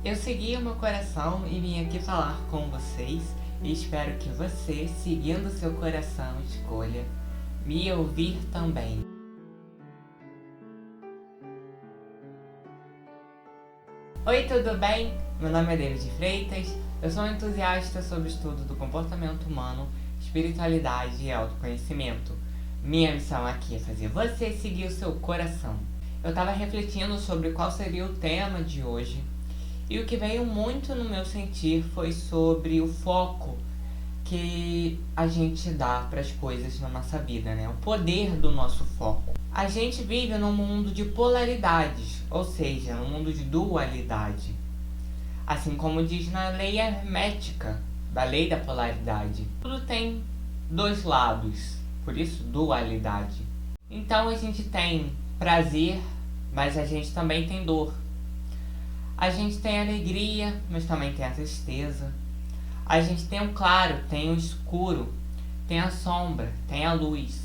Eu segui o meu coração e vim aqui falar com vocês e espero que você, seguindo seu coração, escolha me ouvir também. Oi, tudo bem? Meu nome é David Freitas, eu sou um entusiasta sobre o estudo do comportamento humano, espiritualidade e autoconhecimento. Minha missão aqui é fazer você seguir o seu coração. Eu estava refletindo sobre qual seria o tema de hoje e o que veio muito no meu sentir foi sobre o foco que a gente dá para as coisas na nossa vida, né? O poder do nosso foco. A gente vive num mundo de polaridades, ou seja, num mundo de dualidade. Assim como diz na lei hermética, da lei da polaridade. Tudo tem dois lados, por isso dualidade. Então a gente tem prazer, mas a gente também tem dor. A gente tem alegria, mas também tem a tristeza. A gente tem o claro, tem o escuro, tem a sombra, tem a luz.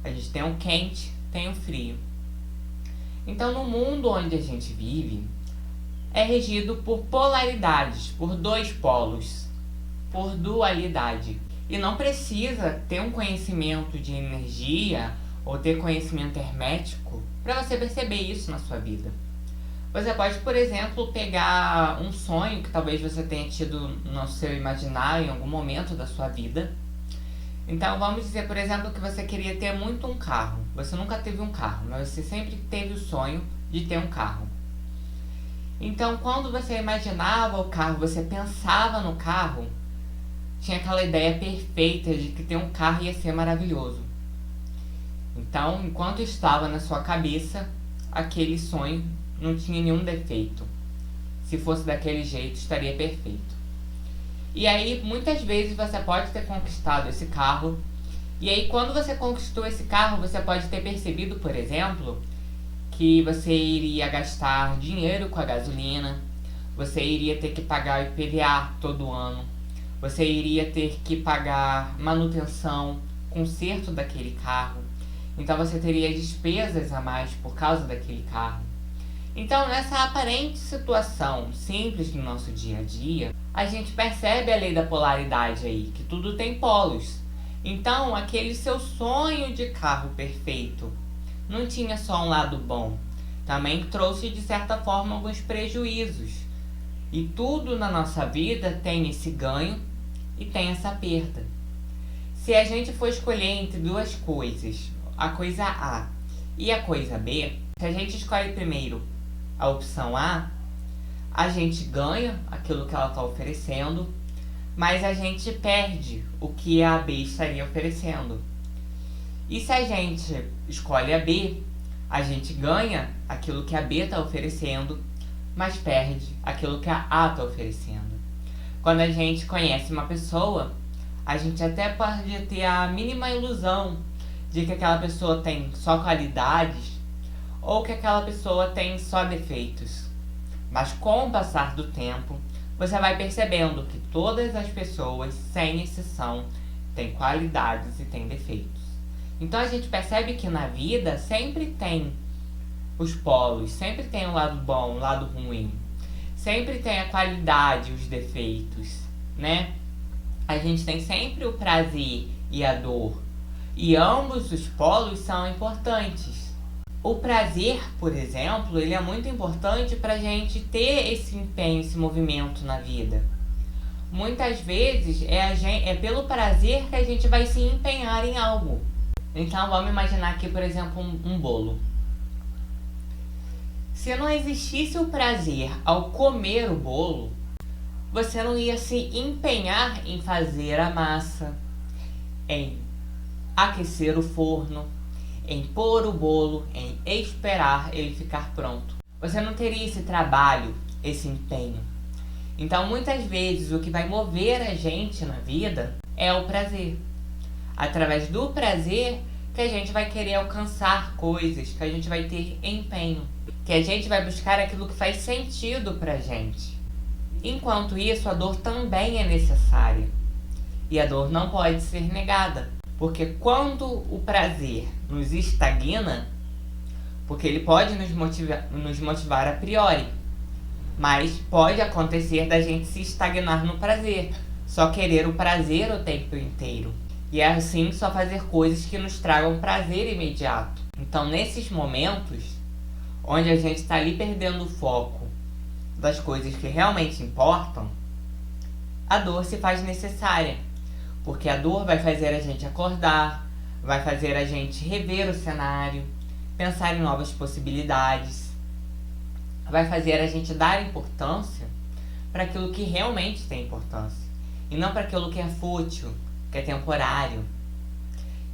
A gente tem o quente, tem o frio. Então, no mundo onde a gente vive, é regido por polaridades, por dois polos, por dualidade. E não precisa ter um conhecimento de energia ou ter conhecimento hermético para você perceber isso na sua vida. Você pode, por exemplo, pegar um sonho que talvez você tenha tido no seu imaginário em algum momento da sua vida. Então, vamos dizer, por exemplo, que você queria ter muito um carro. Você nunca teve um carro, mas você sempre teve o sonho de ter um carro. Então, quando você imaginava o carro, você pensava no carro, tinha aquela ideia perfeita de que ter um carro ia ser maravilhoso. Então, enquanto estava na sua cabeça, aquele sonho não tinha nenhum defeito. Se fosse daquele jeito, estaria perfeito. E aí, muitas vezes você pode ter conquistado esse carro. E aí, quando você conquistou esse carro, você pode ter percebido, por exemplo, que você iria gastar dinheiro com a gasolina, você iria ter que pagar o IPVA todo ano, você iria ter que pagar manutenção, conserto daquele carro. Então você teria despesas a mais por causa daquele carro. Então, nessa aparente situação simples do nosso dia a dia, a gente percebe a lei da polaridade aí, que tudo tem polos. Então, aquele seu sonho de carro perfeito não tinha só um lado bom, também trouxe de certa forma alguns prejuízos. E tudo na nossa vida tem esse ganho e tem essa perda. Se a gente for escolher entre duas coisas, a coisa A e a coisa B, se a gente escolhe primeiro a opção A, a gente ganha aquilo que ela está oferecendo, mas a gente perde o que a B estaria oferecendo. E se a gente escolhe a B, a gente ganha aquilo que a B está oferecendo, mas perde aquilo que a A está oferecendo. Quando a gente conhece uma pessoa, a gente até pode ter a mínima ilusão de que aquela pessoa tem só qualidades ou que aquela pessoa tem só defeitos. Mas com o passar do tempo, você vai percebendo que todas as pessoas, sem exceção, têm qualidades e têm defeitos. Então a gente percebe que na vida sempre tem os polos, sempre tem o lado bom, o lado ruim. Sempre tem a qualidade e os defeitos, né? A gente tem sempre o prazer e a dor. E ambos os polos são importantes. O prazer, por exemplo, ele é muito importante para a gente ter esse empenho, esse movimento na vida. Muitas vezes é pelo prazer que a gente vai se empenhar em algo. Então vamos imaginar aqui, por exemplo, um bolo. Se não existisse o prazer ao comer o bolo, você não ia se empenhar em fazer a massa, em aquecer o forno, em pôr o bolo, em esperar ele ficar pronto. Você não teria esse trabalho, esse empenho. Então, muitas vezes, o que vai mover a gente na vida é o prazer. Através do prazer que a gente vai querer alcançar coisas, que a gente vai ter empenho, que a gente vai buscar aquilo que faz sentido pra gente. Enquanto isso, a dor também é necessária. E a dor não pode ser negada. Porque quando o prazer nos estagna, porque ele pode nos motivar a priori, Mas pode acontecer da gente se estagnar no prazer, só querer o prazer o tempo inteiro. E assim só fazer coisas que nos tragam prazer imediato. Então, nesses momentos, onde a gente está ali perdendo o foco das coisas que realmente importam, a dor se faz necessária. Porque a dor vai fazer a gente acordar, vai fazer a gente rever o cenário, pensar em novas possibilidades, vai fazer a gente dar importância para aquilo que realmente tem importância, e não para aquilo que é fútil, que é temporário.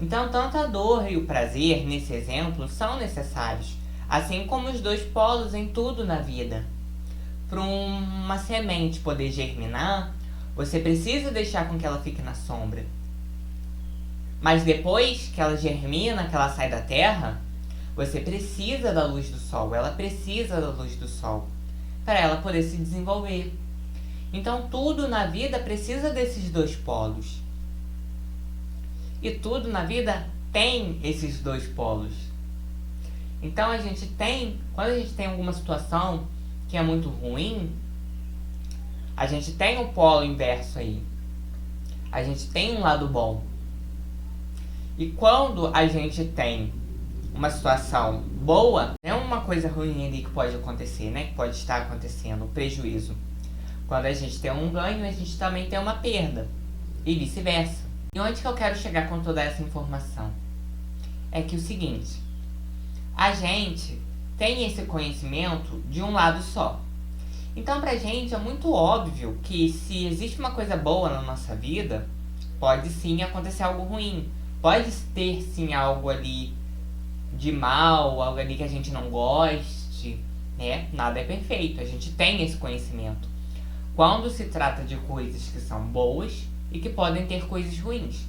Então, tanto a dor e o prazer, nesse exemplo, são necessários, assim como os dois polos em tudo na vida. Para uma semente poder germinar, você precisa deixar com que ela fique na sombra. Mas depois que ela germina, que ela sai da terra, você precisa da luz do sol, ela precisa da luz do sol para ela poder se desenvolver. Então tudo na vida precisa desses dois polos. E tudo na vida tem esses dois polos. Então quando a gente tem alguma situação que é muito ruim, a gente tem o polo inverso aí. A gente tem um lado bom. E quando a gente tem uma situação boa, não é uma coisa ruim ali que pode acontecer, né? Que pode estar acontecendo, um prejuízo. Quando a gente tem um ganho, a gente também tem uma perda. E vice-versa. E onde que eu quero chegar com toda essa informação? É que o seguinte, a gente tem esse conhecimento de um lado só. Então pra gente é muito óbvio que se existe uma coisa boa na nossa vida, pode sim acontecer algo ruim. Pode ter sim algo ali de mal, algo ali que a gente não goste, né? Nada é perfeito, a gente tem esse conhecimento. Quando se trata de coisas que são boas e que podem ter coisas ruins.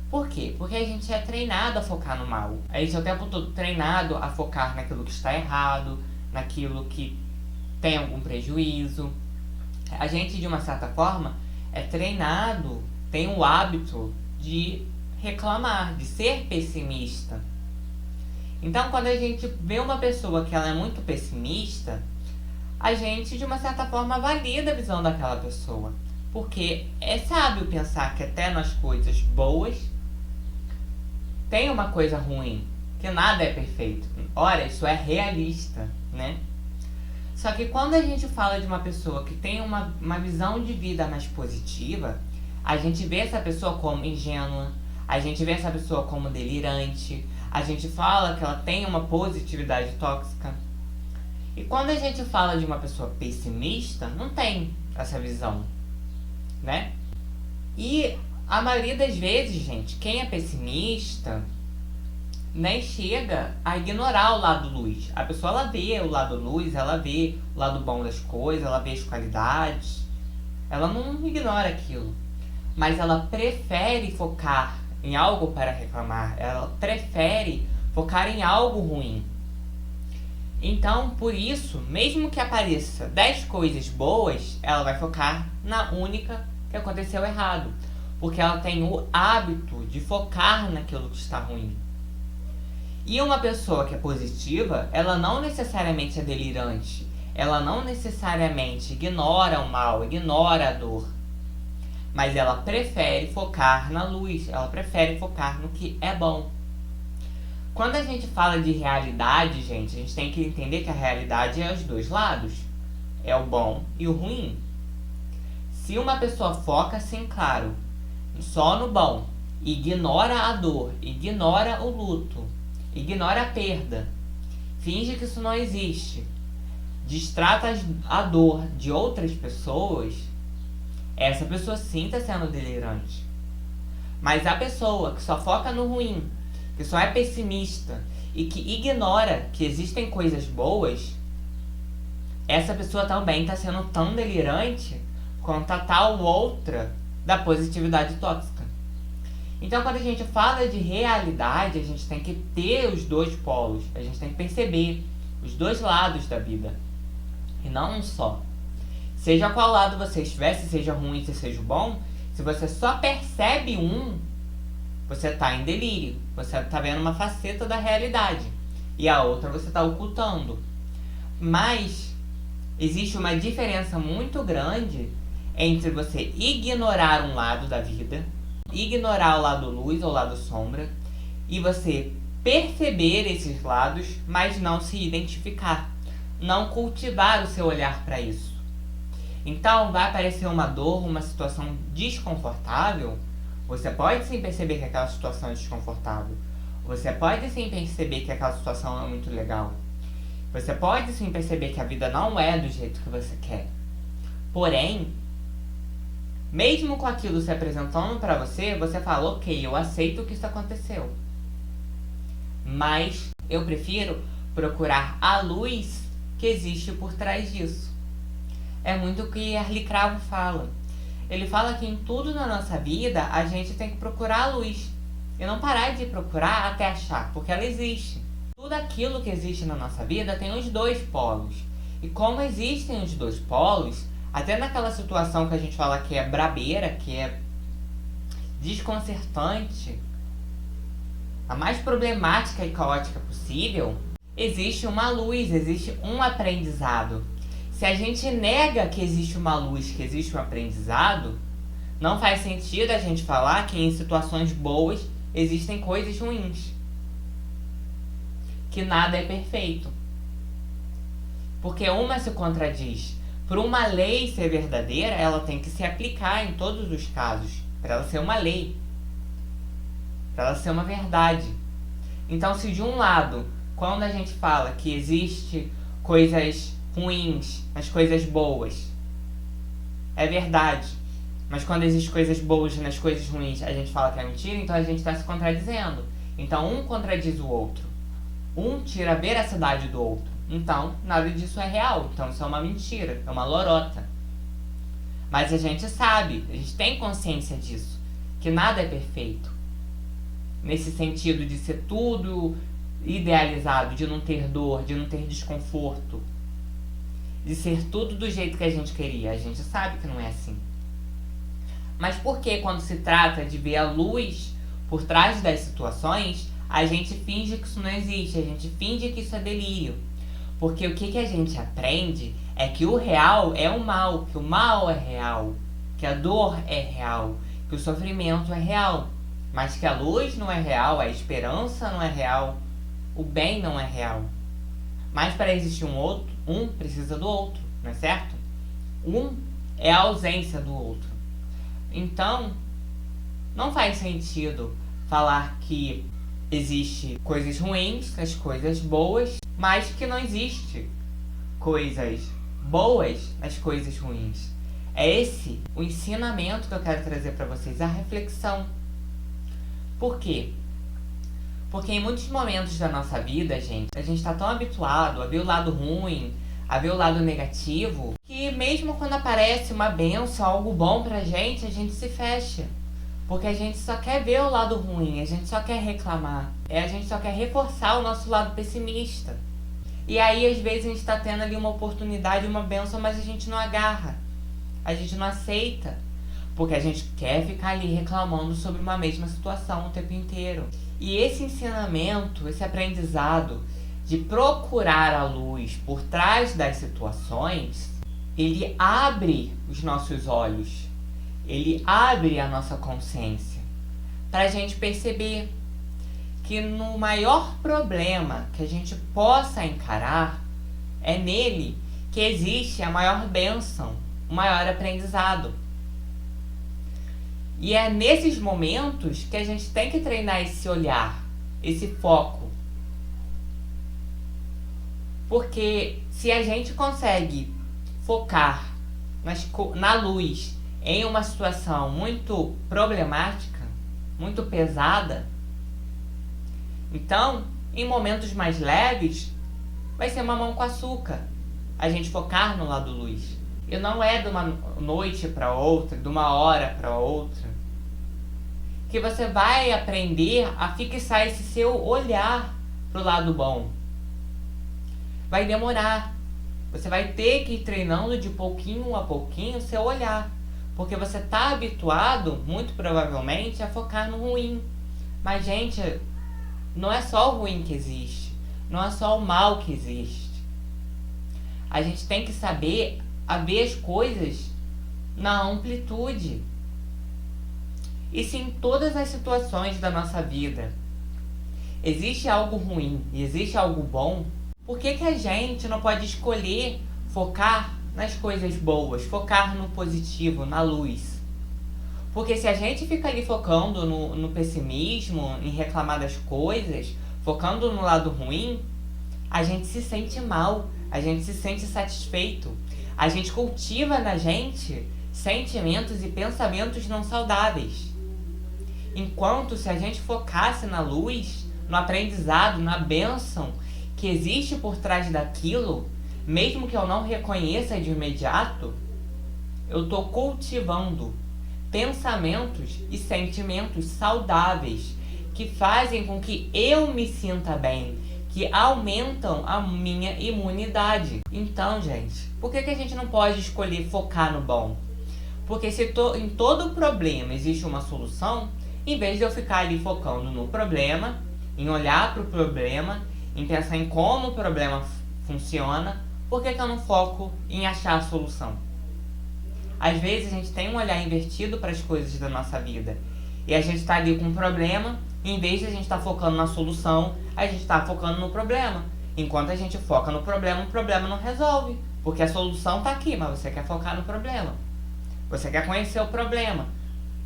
Por quê? Porque a gente é treinado a focar no mal. A gente é o tempo todo treinado a focar naquilo que está errado, naquilo que tem algum prejuízo. A gente, de uma certa forma, é treinado, tem o hábito de reclamar, de ser pessimista. Então, quando a gente vê uma pessoa que ela é muito pessimista, a gente, de uma certa forma, valida a visão daquela pessoa. Porque é sábio pensar que até nas coisas boas tem uma coisa ruim, que nada é perfeito. Ora, isso é realista, né? Só que quando a gente fala de uma pessoa que tem uma visão de vida mais positiva, a gente vê essa pessoa como ingênua, a gente vê essa pessoa como delirante, a gente fala que ela tem uma positividade tóxica. E quando a gente fala de uma pessoa pessimista, não tem essa visão, né? E a maioria das vezes, gente, quem é pessimista nem chega a ignorar o lado luz. A pessoa, ela vê o lado luz, ela vê o lado bom das coisas, ela vê as qualidades. Ela não ignora aquilo. Mas ela prefere focar em algo para reclamar. Ela prefere focar em algo ruim. Então, por isso, mesmo que apareça 10 coisas boas, ela vai focar na única que aconteceu errado. Porque ela tem o hábito de focar naquilo que está ruim. E uma pessoa que é positiva, ela não necessariamente é delirante. Ela não necessariamente ignora o mal, ignora a dor. Mas ela prefere focar na luz, ela prefere focar no que é bom. Quando a gente fala de realidade, gente, a gente tem que entender que a realidade é os dois lados. É o bom e o ruim. Se uma pessoa foca, sim, claro, só no bom, ignora a dor, ignora o luto, ignora a perda, finge que isso não existe, distrata a dor de outras pessoas, essa pessoa sim está sendo delirante. Mas a pessoa que só foca no ruim, que só é pessimista e que ignora que existem coisas boas, essa pessoa também está sendo tão delirante quanto a tal outra da positividade tóxica. Então, quando a gente fala de realidade, a gente tem que ter os dois polos. A gente tem que perceber os dois lados da vida. E não um só. Seja qual lado você estiver, se seja ruim, se seja bom, se você só percebe um, você está em delírio. Você está vendo uma faceta da realidade. E a outra você está ocultando. Mas, Existe uma diferença muito grande entre você ignorar um lado da vida, ignorar o lado luz ou o lado sombra, e você perceber esses lados, mas não se identificar, não cultivar o seu olhar para isso. Então vai aparecer uma dor, uma situação desconfortável. Você pode sim perceber que aquela situação é desconfortável. Você pode sim perceber que aquela situação é muito legal. Você pode sim perceber que a vida não é do jeito que você quer. Porém, mesmo com aquilo se apresentando para você, você fala, ok, eu aceito que isso aconteceu. Mas eu prefiro procurar a luz que existe por trás disso. É muito o que Harley Cravo fala. Ele fala que em tudo na nossa vida a gente tem que procurar a luz. E não parar de procurar até achar, porque ela existe. Tudo aquilo que existe na nossa vida tem os dois polos. E como existem os dois polos, até naquela situação que a gente fala que é brabeira, que é desconcertante, a mais problemática e caótica possível, existe uma luz, existe um aprendizado. Se a gente nega que existe uma luz, que existe um aprendizado, não faz sentido a gente falar que em situações boas existem coisas ruins. Que nada é perfeito. Porque uma se contradiz. Por uma lei ser verdadeira, ela tem que se aplicar em todos os casos. Para ela ser uma lei. Para ela ser uma verdade. Então, se de um lado, quando a gente fala que existe coisas ruins nas coisas boas, é verdade. Mas quando existem coisas boas nas coisas ruins, a gente fala que é mentira, então a gente está se contradizendo. Então, um contradiz o outro. Um tira a veracidade do outro. Então, nada disso é real. Então, isso é uma mentira, é uma lorota. Mas a gente sabe, a gente tem consciência disso, que nada é perfeito. Nesse sentido de ser tudo idealizado, de não ter dor, de não ter desconforto, de ser tudo do jeito que a gente queria. A gente sabe que não é assim. Mas por que quando se trata de ver a luz por trás das situações, a gente finge que isso não existe, a gente finge que isso é delírio? Porque o que a gente aprende é que o real é o mal, que o mal é real, que a dor é real, que o sofrimento é real, mas que a luz não é real, a esperança não é real, o bem não é real. Mas para existir um outro, um precisa do outro, não é certo? Um é a ausência do outro. Então, não faz sentido falar que existe coisas ruins nas coisas boas, mas que não existe coisas boas nas coisas ruins. É esse o ensinamento que eu quero trazer para vocês, a reflexão. Por quê? Porque em muitos momentos da nossa vida, a gente está tão habituado a ver o lado ruim, a ver o lado negativo, que mesmo quando aparece uma bênção, algo bom pra gente, a gente se fecha. Porque a gente só quer ver o lado ruim, a gente só quer reclamar. A gente só quer reforçar o nosso lado pessimista. E aí, às vezes, a gente tá tendo ali uma oportunidade, uma bênção, mas a gente não agarra. A gente não aceita. Porque a gente quer ficar ali reclamando sobre uma mesma situação o tempo inteiro. E esse ensinamento, esse aprendizado de procurar a luz por trás das situações, ele abre os nossos olhos, ele abre a nossa consciência para a gente perceber que no maior problema que a gente possa encarar, é nele que existe a maior bênção, o maior aprendizado. E é nesses momentos que a gente tem que treinar esse olhar, esse foco. Porque se a gente consegue focar na luz em uma situação muito problemática, muito pesada, então, em momentos mais leves, vai ser mamão com açúcar. A gente focar no lado luz. E não é de uma noite para outra, de uma hora para outra, que você vai aprender a fixar esse seu olhar pro lado bom. Vai demorar. Você vai ter que ir treinando de pouquinho a pouquinho o seu olhar. Porque você está habituado, muito provavelmente, a focar no ruim. Mas, gente, não é só o ruim que existe. Não é só o mal que existe. A gente tem que saber a ver as coisas na amplitude. E se em todas as situações da nossa vida existe algo ruim e existe algo bom, por que a gente não pode escolher focar nas coisas boas, focar no positivo, na luz? Porque se a gente fica ali focando no pessimismo, em reclamar das coisas, focando no lado ruim, a gente se sente mal, a gente se sente satisfeito, a gente cultiva na gente sentimentos e pensamentos não saudáveis. Enquanto se a gente focasse na luz, no aprendizado, na bênção que existe por trás daquilo, mesmo que eu não reconheça de imediato, eu estou cultivando pensamentos e sentimentos saudáveis que fazem com que eu me sinta bem, que aumentam a minha imunidade. Então, gente, por que a gente não pode escolher focar no bom? Porque se em todo problema existe uma solução, em vez de eu ficar ali focando no problema, em olhar para o problema, em pensar em como o problema funciona, por que eu não foco em achar a solução? Às vezes a gente tem um olhar invertido para as coisas da nossa vida. E a gente está ali com um problema, e em vez de a gente estar focando na solução, a gente está focando no problema. Enquanto a gente foca no problema, o problema não resolve. Porque a solução está aqui, mas você quer focar no problema. Você quer conhecer o problema.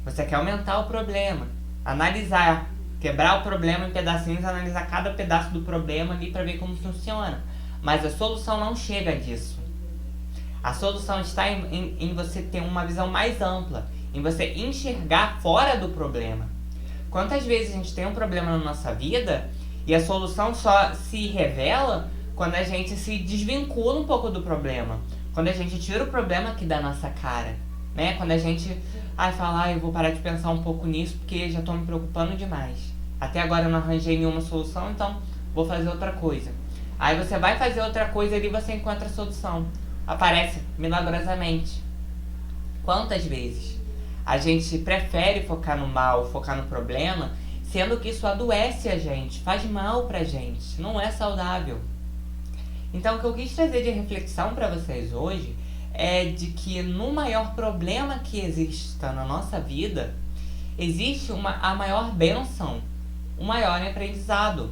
Você quer aumentar o problema. Analisar, quebrar o problema em pedacinhos, analisar cada pedaço do problema ali para ver como funciona. Mas a solução não chega disso. A solução está em você ter uma visão mais ampla, em você enxergar fora do problema. Quantas vezes a gente tem um problema na nossa vida e a solução só se revela quando a gente se desvincula um pouco do problema, quando a gente tira o problema aqui da nossa cara, né? Quando a gente fala, eu vou parar de pensar um pouco nisso porque já estou me preocupando demais. Até agora eu não arranjei nenhuma solução, então vou fazer outra coisa. Aí você vai fazer outra coisa ali e você encontra a solução. Aparece milagrosamente. Quantas vezes a gente prefere focar no mal, focar no problema, sendo que isso adoece a gente, faz mal pra gente, não é saudável. Então o que eu quis trazer de reflexão para vocês hoje é de que no maior problema que exista na nossa vida, existe a maior bênção, o maior aprendizado.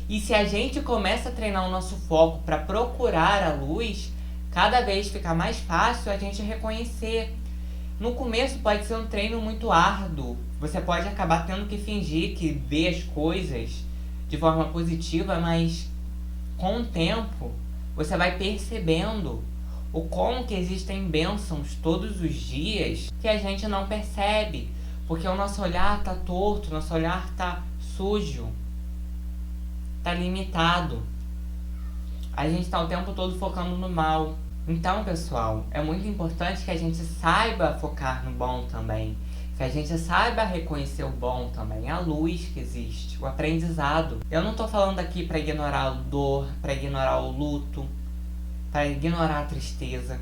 E se a gente começa a treinar o nosso foco para procurar a luz, cada vez fica mais fácil a gente reconhecer. No começo pode ser um treino muito árduo. Você pode acabar tendo que fingir que vê as coisas de forma positiva, mas com o tempo você vai percebendo o como que existem bênçãos todos os dias que a gente não percebe. Porque o nosso olhar está torto, nosso olhar está sujo. Tá limitado. A gente tá o tempo todo focando no mal. Então, pessoal, é muito importante que a gente saiba focar no bom também. Que a gente saiba reconhecer o bom também, a luz que existe, o aprendizado. Eu não tô falando aqui para ignorar a dor, para ignorar o luto, para ignorar a tristeza.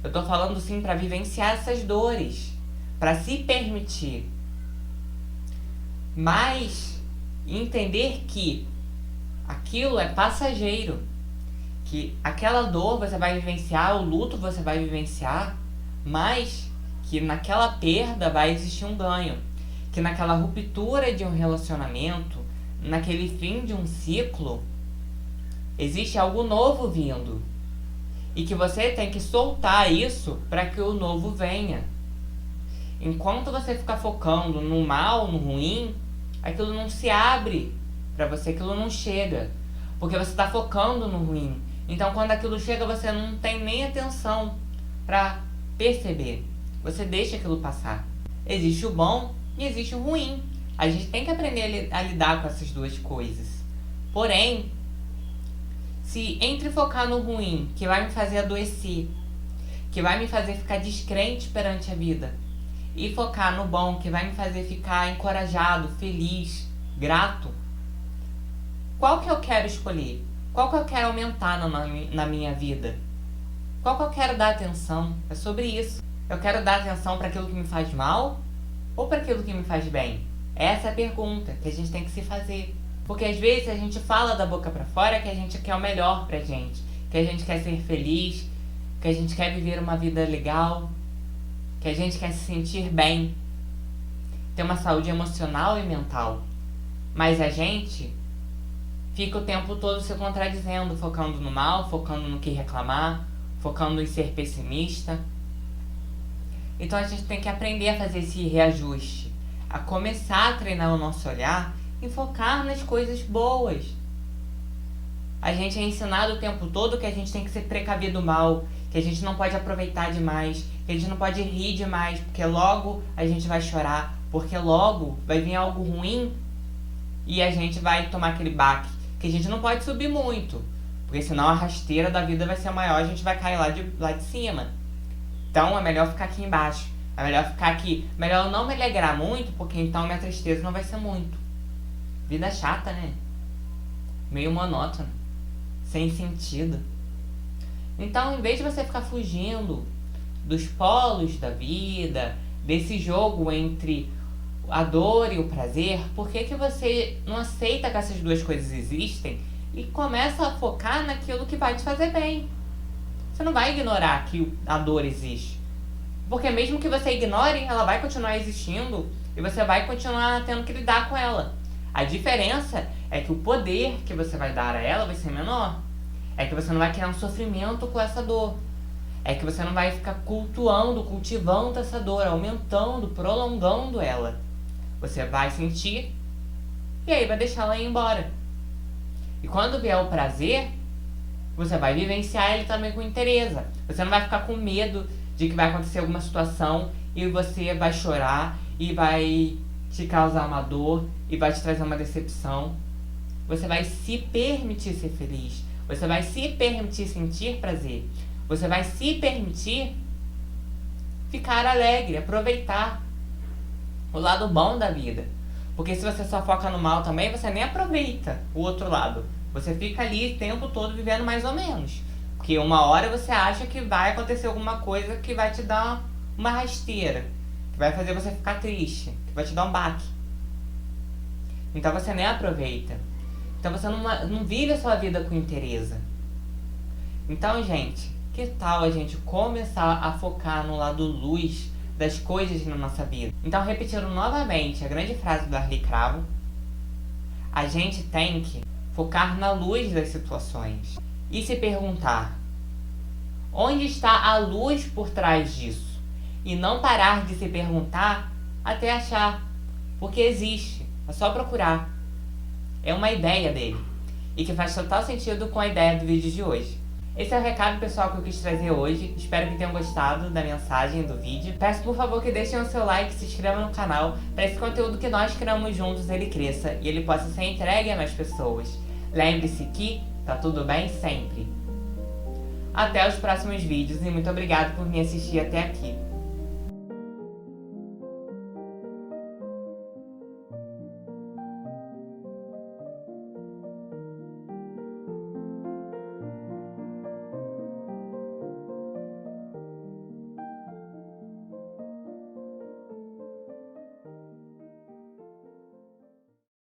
Eu tô falando sim para vivenciar essas dores, para se permitir. Mas entender que aquilo é passageiro, que aquela dor você vai vivenciar, o luto você vai vivenciar, mas que naquela perda vai existir um ganho, que naquela ruptura de um relacionamento, naquele fim de um ciclo, existe algo novo vindo, e que você tem que soltar isso para que o novo venha. Enquanto você ficar focando no mal, no ruim, aquilo não se abre para você, aquilo não chega, porque você está focando no ruim. Então quando aquilo chega, você não tem nem atenção para perceber, você deixa aquilo passar. Existe o bom e existe o ruim. A gente tem que aprender a lidar com essas duas coisas. Porém, se entre focar no ruim, que vai me fazer adoecer, que vai me fazer ficar descrente perante a vida, e focar no bom, que vai me fazer ficar encorajado, feliz, grato, qual que eu quero escolher? Qual que eu quero aumentar na minha vida? Qual que eu quero dar atenção? É sobre isso. Eu quero dar atenção para aquilo que me faz mal ou para aquilo que me faz bem? Essa é a pergunta que a gente tem que se fazer. Porque às vezes a gente fala da boca para fora que a gente quer o melhor pra gente, que a gente quer ser feliz, que a gente quer viver uma vida legal, que a gente quer se sentir bem, ter uma saúde emocional e mental. Mas a gente fica o tempo todo se contradizendo, focando no mal, focando no que reclamar, focando em ser pessimista. Então a gente tem que aprender a fazer esse reajuste, a começar a treinar o nosso olhar e focar nas coisas boas. A gente é ensinado o tempo todo que a gente tem que ser precavido mal, que a gente não pode aproveitar demais, que a gente não pode rir demais, porque logo a gente vai chorar, porque logo vai vir algo ruim e a gente vai tomar aquele baque, que a gente não pode subir muito, porque senão a rasteira da vida vai ser maior, a gente vai cair lá de cima. Então é melhor ficar aqui embaixo, é melhor ficar aqui, melhor não me alegrar muito, porque então minha tristeza não vai ser muito. Vida chata, né? Meio monótona, sem sentido. Então, em vez de você ficar fugindo dos polos da vida, desse jogo entre a dor e o prazer, por que você não aceita que essas duas coisas existem e começa a focar naquilo que vai te fazer bem? Você não vai ignorar que a dor existe, porque mesmo que você ignore, ela vai continuar existindo e você vai continuar tendo que lidar com ela. A diferença é que o poder que você vai dar a ela vai ser menor. É que você não vai criar um sofrimento com essa dor. É que você não vai ficar cultivando essa dor, aumentando, prolongando ela. Você vai sentir e aí vai deixar ela ir embora. E quando vier o prazer, você vai vivenciar ele também com interesse. Você não vai ficar com medo de que vai acontecer alguma situação e você vai chorar e vai te causar uma dor e vai te trazer uma decepção. Você vai se permitir ser feliz. Você vai se permitir sentir prazer. Você vai se permitir ficar alegre, aproveitar o lado bom da vida. Porque se você só foca no mal também, você nem aproveita o outro lado. Você fica ali o tempo todo vivendo mais ou menos. Porque uma hora você acha que vai acontecer alguma coisa que vai te dar uma rasteira, que vai fazer você ficar triste, que vai te dar um baque. Então você nem aproveita. Então você não vive a sua vida com interesse. Então, gente, que tal a gente começar a focar no lado luz das coisas na nossa vida? Então, repetindo novamente a grande frase do Arli Cravo, a gente tem que focar na luz das situações e se perguntar: onde está a luz por trás disso? E não parar de se perguntar até achar, porque existe, é só procurar. É uma ideia dele e que faz total sentido com a ideia do vídeo de hoje. Esse é o recado pessoal que eu quis trazer hoje. Espero que tenham gostado da mensagem do vídeo. Peço por favor que deixem o seu like e se inscrevam no canal para esse conteúdo que nós criamos juntos ele cresça e ele possa ser entregue a mais pessoas. Lembre-se que tá tudo bem sempre. Até os próximos vídeos e muito obrigado por me assistir até aqui.